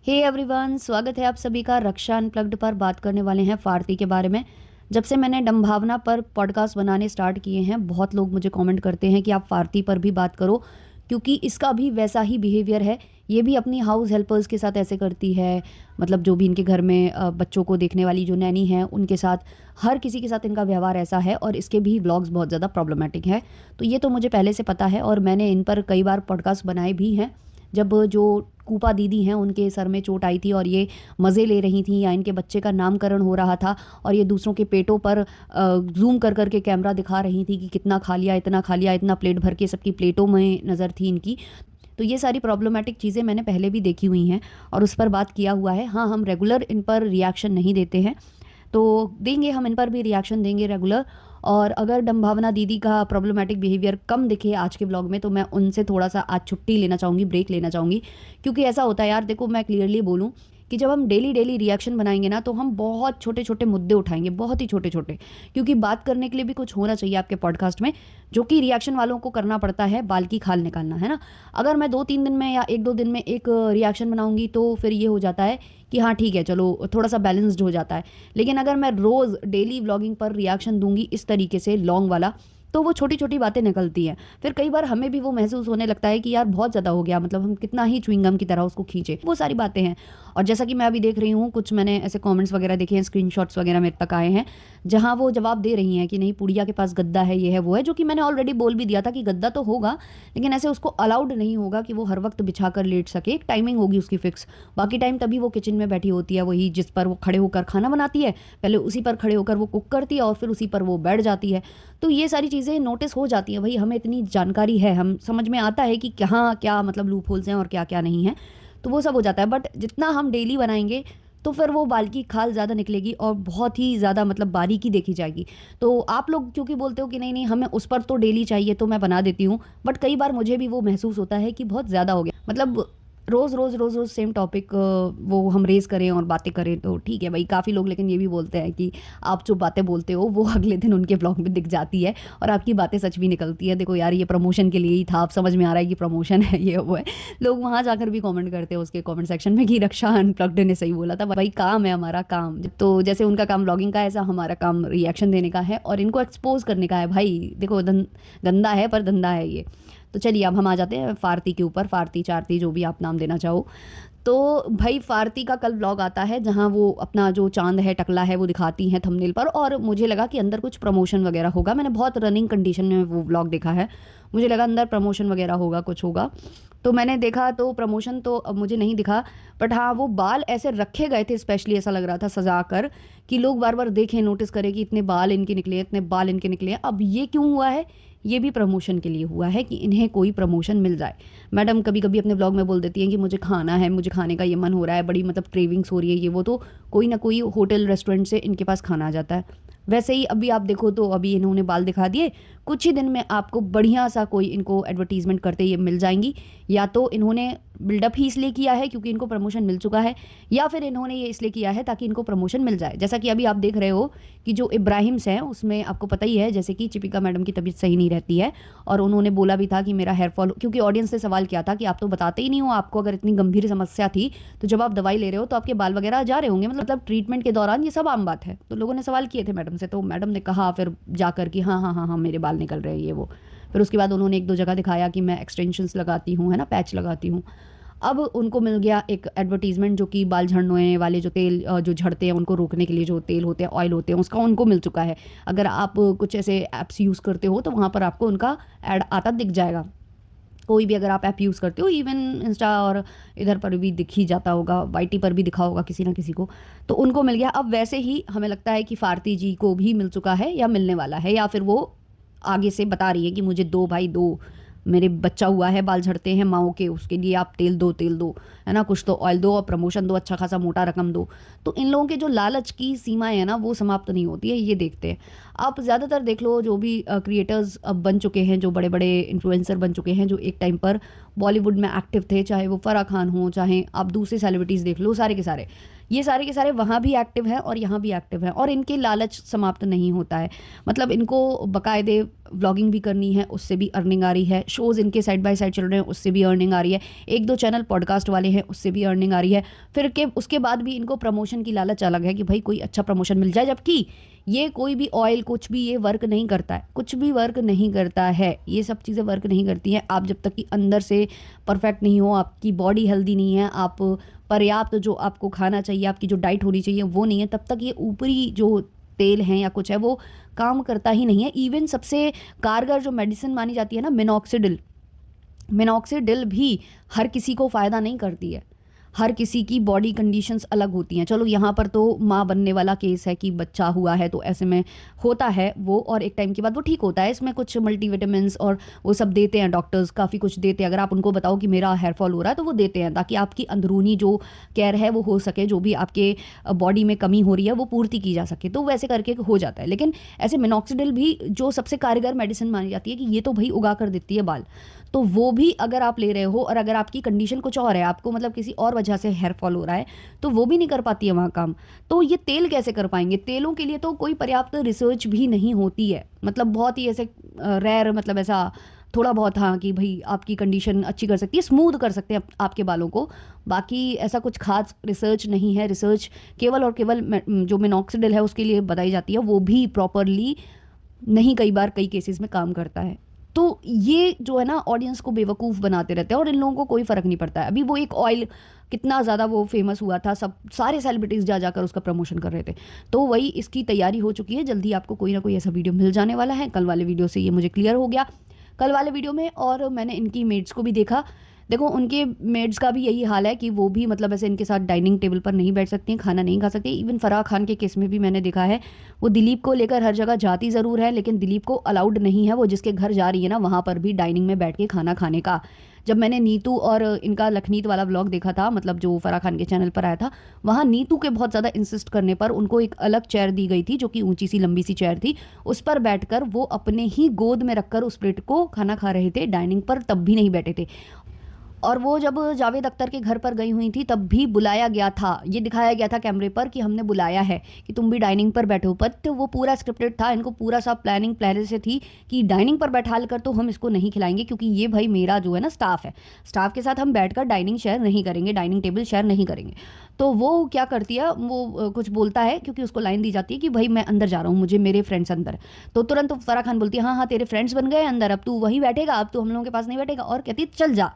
Hey everyone, स्वागत है आप सभी का। रक्षा अनप्लग्ड पर बात करने वाले हैं फारती के बारे में। जब से मैंने डम्भावना पर पॉडकास्ट बनाने स्टार्ट किए हैं, बहुत लोग मुझे कमेंट करते हैं कि आप फारती पर भी बात करो, क्योंकि इसका भी वैसा ही बिहेवियर है। ये भी अपनी हाउस हेल्पर्स के साथ ऐसे करती है, मतलब जो भी इनके घर में बच्चों को देखने वाली जो नैनी है उनके साथ, हर किसी के साथ इनका व्यवहार ऐसा है। और इसके भी व्लॉग्स बहुत ज़्यादा प्रॉब्लमेटिक है। तो ये तो मुझे पहले से पता है और मैंने इन पर कई बार पॉडकास्ट बनाए भी हैं। जब जो कूपा दीदी हैं उनके सर में चोट आई थी और ये मज़े ले रही थी, या इनके बच्चे का नामकरण हो रहा था और ये दूसरों के पेटों पर जूम कर कर के कैमरा दिखा रही थी कि कितना खा लिया, इतना खा लिया, इतना प्लेट भर के सबकी प्लेटों में नज़र थी इनकी। तो ये सारी प्रॉब्लमेटिक चीज़ें मैंने पहले भी देखी हुई हैं और उस पर बात किया हुआ है। हाँ, हम रेगुलर इन पर रिएक्शन नहीं देते हैं, तो देंगे, हम इन पर भी रिएक्शन देंगे रेगुलर। और अगर डम्भावना दीदी का प्रॉब्लमेटिक बिहेवियर कम दिखे आज के ब्लॉग में, तो मैं उनसे थोड़ा सा आज छुट्टी लेना चाहूँगी, ब्रेक लेना चाहूँगी। क्योंकि ऐसा होता है यार, देखो मैं क्लियरली बोलूँ कि जब हम डेली डेली रिएक्शन बनाएंगे ना, तो हम बहुत छोटे छोटे मुद्दे उठाएंगे, बहुत ही छोटे छोटे। क्योंकि बात करने के लिए भी कुछ होना चाहिए आपके पॉडकास्ट में, जो कि रिएक्शन वालों को करना पड़ता है, बाल की खाल निकालना, है ना। अगर मैं 2-3 दिन में या 1-2 दिन में एक रिएक्शन बनाऊंगी तो फिर ये हो जाता है कि हाँ ठीक है, चलो थोड़ा सा बैलेंस्ड हो जाता है। लेकिन अगर मैं रोज़ डेली व्लॉगिंग पर रिएक्शन दूंगी इस तरीके से लॉन्ग वाला, तो वो छोटी छोटी बातें निकलती हैं। फिर कई बार हमें भी वो महसूस होने लगता है कि यार बहुत ज़्यादा हो गया, मतलब हम कितना ही च्युइंगम की तरह उसको खींचे, वो सारी बातें हैं। और जैसा कि मैं अभी देख रही हूँ, कुछ मैंने ऐसे कमेंट्स वगैरह देखे हैं, स्क्रीनशॉट्स वगैरह मेरे तक आए हैं, जहाँ वो जवाब दे रही हैं कि नहीं, पुड़िया के पास गद्दा है, ये है वो है। जो कि मैंने ऑलरेडी बोल भी दिया था कि गद्दा तो होगा, लेकिन ऐसे उसको अलाउड नहीं होगा कि वो हर वक्त बिछा कर लेट सके। एक टाइमिंग होगी उसकी फिक्स। बाकी टाइम तभी वो किचन में बैठी होती है, वही जिस पर वो खड़े होकर खाना बनाती है, पहले उसी पर खड़े होकर वो कुक करती है और फिर उसी पर वो बैठ जाती है। तो ये सारी चीज़ें नोटिस हो जाती हैं भाई, हमें इतनी जानकारी है, हम समझ में आता है कि कहाँ क्या मतलब लूप होल्स हैं और क्या क्या नहीं है। तो वो सब हो जाता है। बट जितना हम डेली बनाएंगे, तो फिर वो बाल की खाल ज़्यादा निकलेगी और बहुत ही ज़्यादा मतलब बारीकी देखी जाएगी। तो आप लोग क्योंकि बोलते हो कि नहीं नहीं हमें उस पर तो डेली चाहिए, तो मैं बना देती हूँ। बट कई बार मुझे भी वो महसूस होता है कि बहुत ज़्यादा हो गया, मतलब रोज़ रोज़ रोज़ रोज़ सेम टॉपिक वो हम रेज़ करें और बातें करें तो ठीक है भाई। काफ़ी लोग लेकिन ये भी बोलते हैं कि आप जो बातें बोलते हो वो अगले दिन उनके ब्लॉग में दिख जाती है और आपकी बातें सच भी निकलती है। देखो यार, ये प्रमोशन के लिए ही था, आप समझ में आ रहा है कि प्रमोशन है, ये वो है। लोग वहाँ जाकर भी कमेंट करते हैं उसके कमेंट सेक्शन में कि रक्षा अनप्लग्ड ने सही बोला था। भाई काम है हमारा, काम तो जैसे उनका काम ब्लॉगिंग का है, ऐसा हमारा काम रिएक्शन देने का है और इनको एक्सपोज करने का है। भाई देखो, गंदा है पर धंधा है ये। तो चलिए अब हम आ जाते हैं फारती के ऊपर, फारती चारती जो भी आप नाम देना चाहो। तो भाई फारती का कल व्लॉग आता है जहाँ वो अपना जो चांद है, टकला है, वो दिखाती हैं थंबनेल पर, और मुझे लगा कि अंदर कुछ प्रमोशन वगैरह होगा। मैंने बहुत रनिंग कंडीशन में वो व्लॉग देखा है, मुझे लगा अंदर प्रमोशन वगैरह होगा, कुछ होगा। तो मैंने देखा तो प्रमोशन तो अब मुझे नहीं दिखा। बट हाँ, वो बाल ऐसे रखे गए थे, स्पेशली ऐसा लग रहा था सजा कर, कि लोग बार बार देखें, नोटिस करें कि इतने बाल इनके निकले हैं, इतने बाल इनके निकले हैं। अब ये क्यों हुआ है? ये भी प्रमोशन के लिए हुआ है कि इन्हें कोई प्रमोशन मिल जाए। मैडम कभी कभी अपने ब्लॉग में बोल देती हैं कि मुझे खाना है, मुझे खाने का ये मन हो रहा है, बड़ी मतलब क्रेविंग्स हो रही है, ये वो। तो कोई ना कोई होटल रेस्टोरेंट से इनके पास खाना आ जाता है। वैसे ही अभी आप देखो तो अभी इन्होंने बाल दिखा दिए, कुछ ही दिन में आपको बढ़िया सा कोई इनको एडवर्टीजमेंट करते ये मिल जाएंगी। या तो इन्होंने बिल्डअप ही इसलिए किया है क्योंकि इनको प्रमोशन मिल चुका है, या फिर इन्होंने ये इसलिए किया है ताकि इनको प्रमोशन मिल जाए। जैसा कि अभी आप देख रहे हो कि जो इब्राहिम्स हैं उसमें आपको पता ही है, जैसे कि चिपिका मैडम की तबीयत सही नहीं रहती है और उन्होंने बोला भी था कि मेरा हेयर फॉल, क्योंकि ऑडियंस ने सवाल किया था कि आप तो बताते ही नहीं हो, आपको अगर इतनी गंभीर समस्या थी तो जब आप दवाई ले रहे हो तो आपके बाल वगैरह जा रहे होंगे, मतलब ट्रीटमेंट के दौरान ये सब आम बात है। तो लोगों ने सवाल किए थे मैडम से, तो मैडम ने कहा फिर जाकर कि हाँ हाँ हाँ हाँ मेरे बाल निकल रहे हैं, ये वो। फिर उसके बाद उन्होंने 1-2 जगह दिखाया कि मैं एक्सटेंशंस लगाती हूँ, है ना, पैच लगाती हूँ। अब उनको मिल गया एक एडवर्टीजमेंट, जो कि बाल झड़ने वाले जो तेल जो झड़ते हैं उनको रोकने के लिए जो तेल होते हैं, ऑयल होते हैं, उसका उनको मिल चुका है। अगर आप कुछ ऐसे ऐप्स यूज़ करते हो तो वहाँ पर आपको उनका ऐड आता दिख जाएगा। कोई भी अगर आप ऐप यूज़ करते हो, इवन इंस्टा और इधर पर भी दिख ही जाता होगा, वाईटी पर भी दिखा होगा किसी ना किसी को, तो उनको मिल गया। अब वैसे ही हमें लगता है कि फारती जी को भी मिल चुका है या मिलने वाला है, या फिर वो आगे से बता रही है कि मुझे दो भाई दो, मेरे बच्चा हुआ है, बाल झड़ते हैं माओ के, उसके लिए आप तेल दो, तेल दो, है ना, कुछ तो ऑयल दो और प्रमोशन दो, अच्छा खासा मोटा रकम दो। तो इन लोगों के जो लालच की सीमाएं है ना, वो समाप्त नहीं होती है, ये देखते हैं। आप ज़्यादातर देख लो, जो भी क्रिएटर्स अब बन चुके हैं, जो बड़े बड़े इन्फ्लुएंसर बन चुके हैं, जो एक टाइम पर बॉलीवुड में एक्टिव थे, चाहे वो फराह खान हो, चाहे आप दूसरे सेलिब्रिटीज़ देख लो, सारे के सारे, ये सारे के सारे वहाँ भी एक्टिव हैं और यहाँ भी एक्टिव हैं, और इनके लालच समाप्त नहीं होता है। मतलब इनको बाकायदे व्लॉगिंग भी करनी है, उससे भी अर्निंग आ रही है, शोज़ इनके साइड बाय साइड चल रहे हैं, उससे भी अर्निंग आ रही है, 1-2 चैनल पॉडकास्ट वाले हैं, उससे भी अर्निंग आ रही है। फिर के उसके बाद भी इनको प्रमोशन की लालच अलग है कि भाई कोई अच्छा प्रमोशन मिल जाए, जबकि ये कोई भी ऑयल कुछ भी ये वर्क नहीं करता है, कुछ भी वर्क नहीं करता है, ये सब चीज़ें वर्क नहीं करती हैं। आप जब तक कि अंदर से परफेक्ट नहीं हो, आपकी बॉडी हेल्दी नहीं है, आप पर्याप्त जो आपको खाना चाहिए, आपकी जो डाइट होनी चाहिए वो नहीं है, तब तक ये ऊपरी जो तेल हैं या कुछ है वो काम करता ही नहीं है। इवन सबसे कारगर जो मेडिसिन मानी जाती है ना, मिनॉक्सिडिल, मिनॉक्सिडिल भी हर किसी को फ़ायदा नहीं करती है। हर किसी की बॉडी कंडीशंस अलग होती हैं। चलो यहाँ पर तो माँ बनने वाला केस है कि बच्चा हुआ है तो ऐसे में होता है वो, और एक टाइम के बाद वो ठीक होता है। इसमें कुछ मल्टीविटामिन्स और वो सब देते हैं डॉक्टर्स, काफ़ी कुछ देते हैं। अगर आप उनको बताओ कि मेरा हेयर फॉल हो रहा है तो वो देते हैं, ताकि आपकी अंदरूनी जो केयर है वो हो सके, जो भी आपके बॉडी में कमी हो रही है वो पूर्ति की जा सके, तो वैसे करके हो जाता है। लेकिन ऐसे मिनॉक्सिडिल भी जो सबसे कारगर मेडिसिन मानी जाती है कि ये तो भाई उगा कर देती है बाल, तो वो भी अगर आप ले रहे हो और अगर आपकी कंडीशन कुछ और है, आपको मतलब किसी और वजह से हेयर फॉल हो रहा है, तो वो भी नहीं कर पाती है वहाँ काम। तो ये तेल कैसे कर पाएंगे? तेलों के लिए तो कोई पर्याप्त रिसर्च भी नहीं होती है, मतलब बहुत ही ऐसे रेयर, मतलब ऐसा थोड़ा बहुत, हाँ, कि भाई आपकी कंडीशन अच्छी कर सकती है, स्मूथ कर सकते हैं आपके बालों को, बाकी ऐसा कुछ खास रिसर्च नहीं है। रिसर्च केवल और केवल जो मिनॉक्सिडिल है उसके लिए बताई जाती है, वो भी प्रॉपरली नहीं कई बार कई केसेस में काम करता है। तो ये जो है ना ऑडियंस को बेवकूफ़ बनाते रहते हैं और इन लोगों को कोई फ़र्क नहीं पड़ता है। अभी वो एक ऑयल कितना ज़्यादा वो फेमस हुआ था, सब सारे सेलिब्रिटीज़ जा जाकर उसका प्रमोशन कर रहे थे। तो वही इसकी तैयारी हो चुकी है, जल्दी आपको कोई ना कोई ऐसा वीडियो मिल जाने वाला है। कल वाले वीडियो से ये मुझे क्लियर हो गया, कल वाले वीडियो में। और मैंने इनकी मेड्स को भी देखा, देखो उनके मेड्स का भी यही हाल है कि वो भी मतलब ऐसे इनके साथ डाइनिंग टेबल पर नहीं बैठ सकती हैं, खाना नहीं खा सकती। इवन फराह खान के केस में भी मैंने देखा है, वो दिलीप को लेकर हर जगह जाती ज़रूर है, लेकिन दिलीप को अलाउड नहीं है वो जिसके घर जा रही है ना वहाँ पर भी डाइनिंग में बैठ के खाना खाने का। जब मैंने नीतू और इनका लखनीत वाला व्लॉग देखा था, मतलब जो फराह खान के चैनल पर आया था, वहाँ नीतू के बहुत ज़्यादा इंसिस्ट करने पर उनको एक अलग चेयर दी गई थी, जो कि ऊंची सी लंबी सी चेयर थी। उस पर बैठकर वो अपने ही गोद में रखकर उस प्लेट को खाना खा रहे थे, डाइनिंग पर तब भी नहीं बैठे थे। और वो जब जावेद अख्तर के घर पर गई हुई थी तब भी बुलाया गया था, ये दिखाया गया था कैमरे पर कि हमने बुलाया है कि तुम भी डाइनिंग पर बैठो, पर तो वो पूरा स्क्रिप्टेड था। इनको पूरा सा प्लानिंग पहले से थी कि डाइनिंग पर बैठा कर तो हम इसको नहीं खिलाएंगे, क्योंकि ये भाई मेरा जो है ना स्टाफ है, स्टाफ के साथ हम बैठकर डाइनिंग शेयर नहीं करेंगे, डाइनिंग टेबल शेयर नहीं करेंगे। तो वो क्या करती है, वो कुछ बोलता है, क्योंकि उसको लाइन दी जाती है कि भाई मैं अंदर जा रहा हूँ, मुझे मेरे फ्रेंड्स अंदर। तो तुरंत फराह खान बोलती है हाँ हाँ तेरे फ्रेंड्स बन गए अंदर, अब तू वहीं बैठेगा, अब तू हम लोगों के पास नहीं बैठेगा, और कहती है चल जा।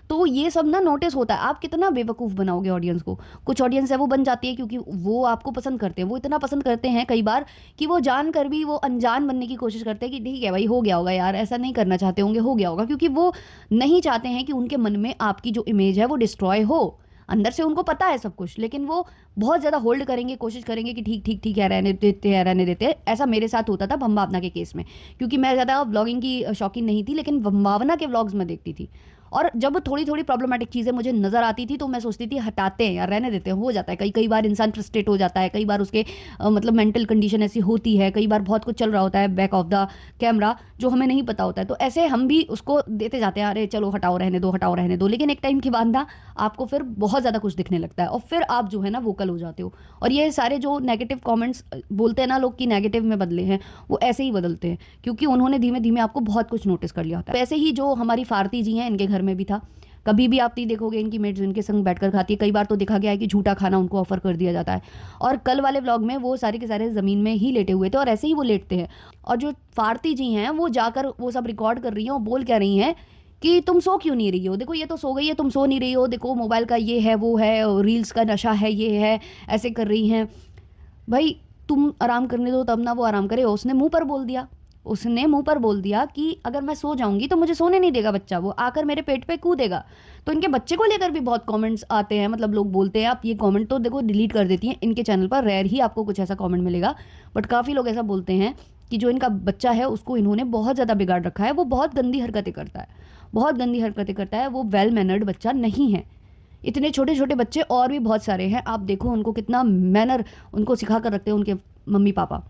तो ये सब ना नोटिस होता है, आप कितना बेवकूफ़ बनाओगे ऑडियंस को। कुछ ऑडियंस है वो बन जाती है क्योंकि वो आपको पसंद करते हैं, वो इतना पसंद करते हैं कई बार कि वो जान कर भी वो अनजान बनने की कोशिश करते हैं कि ठीक है भाई हो गया होगा यार, ऐसा नहीं करना चाहते होंगे, हो गया होगा, क्योंकि वो नहीं चाहते हैं कि उनके मन में आपकी जो इमेज है वो डिस्ट्रॉय हो। अंदर से उनको पता है सब कुछ, लेकिन वो बहुत ज़्यादा होल्ड करेंगे, कोशिश करेंगे कि ठीक ठीक ठीक है, रहने देते हैं रहने देते हैं। ऐसा मेरे साथ होता था भावना के केस में, क्योंकि मैं ज़्यादा व्लॉगिंग की शौकीन नहीं थी, लेकिन भावना के व्लॉग्स में देखती थी, और जब थोड़ी थोड़ी प्रॉब्लमेटिक चीज़ें मुझे नज़र आती थी तो मैं सोचती थी हटाते हैं यार, रहने देते हैं, हो जाता है। कई कई बार इंसान फ्रस्ट्रेट हो जाता है, कई बार उसके मतलब मेंटल कंडीशन ऐसी होती है, कई बार बहुत कुछ चल रहा होता है बैक ऑफ द कैमरा जो हमें नहीं पता होता है, तो ऐसे हम भी उसको देते जाते हैं, अरे चलो हटाओ रहने दो, हटाओ रहने दो। लेकिन एक टाइम के बाद ना आपको फिर बहुत ज़्यादा कुछ दिखने लगता है और फिर आप जो है ना वोकल हो जाते हो। और ये सारे जो नेगेटिव कमेंट्स बोलते हैं ना लोग कि नेगेटिव में बदले हैं, वो ऐसे ही बदलते हैं, क्योंकि उन्होंने धीमे धीमे आपको बहुत कुछ नोटिस कर लिया होता है। ऐसे ही जो हमारी फारती जी हैं, इनके घर में भी था, कभी भी आप नहीं देखोगे इनकी मेट्स इनके संग बैठकर खाती है। कई बार तो देखा गया है कि झूठा खाना उनको ऑफर कर दिया जाता है। और कल वाले व्लॉग में वो सारे के सारे ज़मीन में ही लेटे हुए थे और ऐसे ही वो लेटते हैं। और जो फारती जी हैं वो जाकर वो सब रिकॉर्ड कर रही हैं और बोल क्या रही हैं कि तुम सो क्यों नहीं रही हो, देखो ये तो सो गई है, तुम सो नहीं रही हो, देखो मोबाइल का ये है वो है, रील्स का नशा है, ये है, ऐसे कर रही हैं। भाई तुम आराम करने दो तब ना वो आराम करे। उसने मुंह पर बोल दिया, उसने मुंह पर बोल दिया कि अगर मैं सो जाऊंगी तो मुझे सोने नहीं देगा बच्चा, वो आकर मेरे पेट पे कूदेगा। तो इनके बच्चे को लेकर भी बहुत कमेंट्स आते हैं, मतलब लोग बोलते हैं, आप ये कमेंट तो देखो डिलीट कर देती हैं इनके चैनल पर, रेयर ही आपको कुछ ऐसा कमेंट मिलेगा, बट काफ़ी लोग ऐसा बोलते हैं कि जो इनका बच्चा है उसको इन्होंने बहुत ज़्यादा बिगाड़ रखा है, वो बहुत गंदी हरकतें करता है, बहुत गंदी हरकतें करता है, वो वेल मैनर्ड बच्चा नहीं है। इतने छोटे छोटे बच्चे और भी बहुत सारे हैं, आप देखो उनको कितना मैनर उनको सिखा कर रखते हैं उनके मम्मी पापा,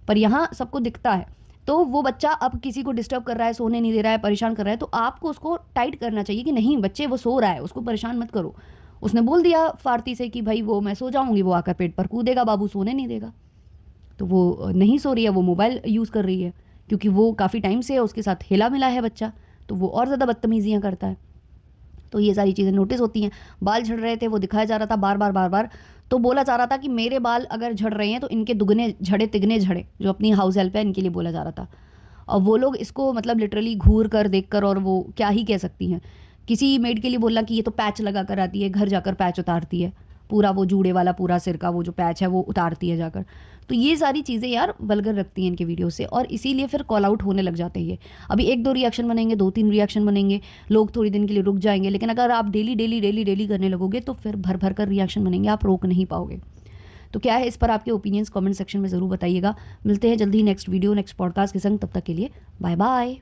पर यहाँ सबको दिखता है। तो वो बच्चा अब किसी को डिस्टर्ब कर रहा है, सोने नहीं दे रहा है, परेशान कर रहा है, तो आपको उसको टाइट करना चाहिए कि नहीं बच्चे वो सो रहा है, उसको परेशान मत करो। उसने बोल दिया फारती से कि भाई वो मैं सो जाऊंगी, वो आकर पेट पर कूदेगा, बाबू सोने नहीं देगा। तो वो नहीं सो रही है, वो मोबाइल यूज़ कर रही है क्योंकि वो काफ़ी टाइम से उसके साथ हिला मिला है बच्चा, तो वो और ज़्यादा बदतमीज़ियाँ करता है। तो ये सारी चीज़ें नोटिस होती हैं। बाल झड़ रहे थे, वो दिखाया जा रहा था बार बार बार बार, तो बोला जा रहा था कि मेरे बाल अगर झड़ रहे हैं तो इनके दुगने झड़े तिगने झड़े, जो अपनी हाउस हेल्प है इनके लिए बोला जा रहा था। और वो लोग इसको मतलब लिटरली घूर कर देख कर, और वो क्या ही कह सकती हैं, किसी मेड के लिए बोलना कि ये तो पैच लगा कर आती है, घर जाकर पैच उतारती है, पूरा वो जूड़े वाला पूरा सिर का वो जो पैच है वो उतारती है जाकर। तो ये सारी चीज़ें यार वल्गर रखती हैं इनके वीडियो से, और इसीलिए फिर कॉल आउट होने लग जाते हैं ये। अभी 1-2 रिएक्शन बनेंगे, 2-3 रिएक्शन बनेंगे, लोग थोड़ी दिन के लिए रुक जाएंगे, लेकिन अगर आप डेली डेली डेली डेली करने लगोगे तो फिर भर भर कर रिएक्शन बनेंगे, आप रोक नहीं पाओगे। तो क्या है इस पर आपके ओपिनियंस कमेंट सेक्शन में ज़रूर बताइएगा। मिलते हैं जल्दी ही नेक्स्ट वीडियो नेक्स्ट पॉडकास्ट के संग, तब तक के लिए बाय बाय।